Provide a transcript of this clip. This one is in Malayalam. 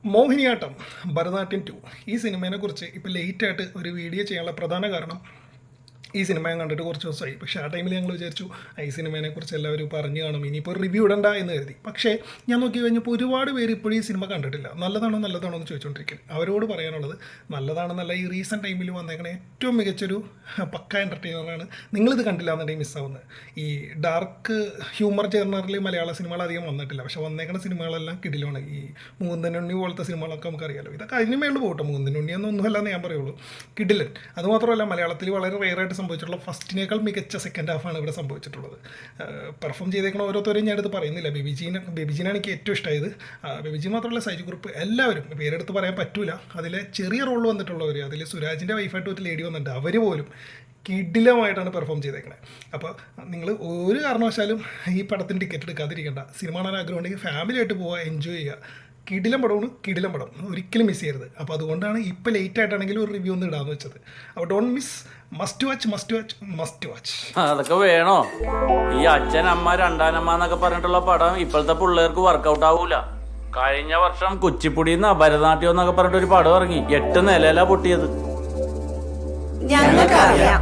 മോഹിനിയാട്ടം ഭരതനാട്യം 2 ഈ സിനിമയെക്കുറിച്ച് ഇപ്പോൾ ലേറ്റായിട്ട് ഒരു വീഡിയോ ചെയ്യാനുള്ള പ്രധാന കാരണം ഈ സിനിമ ഞാൻ കണ്ടിട്ട് കുറച്ച് ദിവസമായി. പക്ഷേ ആ ടൈമിൽ ഞങ്ങൾ വിചാരിച്ചു ഈ സിനിമയെക്കുറിച്ച് എല്ലാവരും പറഞ്ഞു കാണും, ഇനിയിപ്പോൾ റിവ്യൂ ഇടണ്ട എന്ന് കരുതി. പക്ഷേ ഞാൻ നോക്കി കഴിഞ്ഞപ്പോൾ ഒരുപാട് പേര് ഇപ്പോഴും ഈ സിനിമ കണ്ടിട്ടില്ല. നല്ലതാണോ എന്ന് ചോദിച്ചുകൊണ്ടിരിക്കും. അവരോട് പറയാനുള്ളത്, നല്ലതാണെന്നല്ല, ഈ റീസെൻറ്റ് ടൈമിൽ വന്നേക്കണ ഏറ്റവും മികച്ചൊരു പക്ക എൻ്റർടൈനറാണ്. നിങ്ങളിത് കണ്ടില്ല എന്നുണ്ടെങ്കിൽ മിസ്സാവുന്നത്. ഈ ഡാർക്ക് ഹ്യൂമർ ജേർണറിൽ മലയാള സിനിമകൾ അധികം വന്നിട്ടില്ല. പക്ഷേ വന്നേക്കുന്ന സിനിമകളെല്ലാം കിടിലാണ്. ഈ മൂന്തനുണ്ണി പോലത്തെ സിനിമകളൊക്കെ നമുക്കറിയാലോ. ഇതൊക്കെ അതിന് മേളിൽ പോകട്ടെ, മൂന്തനുണ്ണി എന്നൊന്നുമല്ലെന്ന് ഞാൻ പറയുള്ളൂ. കിടിലൻ. അതുമാത്രമല്ല, മലയാളത്തിൽ വളരെ റെയറായിട്ട് സംഭവിച്ചിട്ടുള്ള ഫസ്റ്റിനേക്കാൾ മികച്ച സെക്കൻഡ് ഹാഫാണ് ഇവിടെ സംഭവിച്ചിട്ടുള്ളത്. പെർഫോം ചെയ്തേക്കുന്ന ഓരോരുത്തരെയും ഞാനടുത്ത് പറയുന്നില്ല. ബേബിജീനാണ് എനിക്ക് ഏറ്റവും ഇഷ്ടമായത്. ബേബിജി മാത്രമല്ല, സൈജു ഗ്രൂപ്പ് എല്ലാവരും, പേരെടുത്ത് പറയാൻ പറ്റൂല. അതിലെ ചെറിയ റോൾ വന്നിട്ടുള്ളവർ, അതിൽ സുരാജിൻ്റെ വൈഫായിട്ട് ഒരു ലേഡി വന്നിട്ടുണ്ട്, അവർ പോലും കിടിലമായിട്ടാണ് പെർഫോം ചെയ്തേക്കണത്. അപ്പോൾ നിങ്ങൾ ഒരു കാരണവശാലും ഈ പടത്തിന് ടിക്കറ്റ് എടുക്കാതിരിക്കേണ്ട. സിനിമ കാണാൻ ആഗ്രഹം ഉണ്ടെങ്കിൽ ഫാമിലിയായിട്ട് പോവുക, എൻജോയ് ചെയ്യുക. കിടിലം പടമാണ്, കിടിലം പടം, ഒരിക്കലും മിസ് ചെയ്യരുത്. അപ്പോൾ അതുകൊണ്ടാണ് ഇപ്പോൾ ലേറ്റ് ആയിട്ടാണെങ്കിലും ഒരു റിവ്യൂ ഒന്ന് ഇടാമെന്ന് വെച്ചത്. അപ്പോൾ ഡോണ്ട് മിസ്, മസ്റ്റ് വാച്ച്. അതൊക്കെ വേണോ? ഈ അച്ഛൻ അമ്മ രണ്ടാനമ്മ എന്നൊക്കെ പറഞ്ഞിട്ടുള്ള പടം ഇപ്പോഴത്തെ പിള്ളേർക്ക് വർക്കൗട്ട് ആവൂല. കഴിഞ്ഞ വർഷം കുച്ചിപ്പുടിന്ന് ഭരതനാട്യം എന്നൊക്കെ പറഞ്ഞിട്ട് ഒരു പടം ഇറങ്ങി, 8 നിലയിലാ പൊട്ടിയത്. ഞങ്ങൾക്കറിയാം.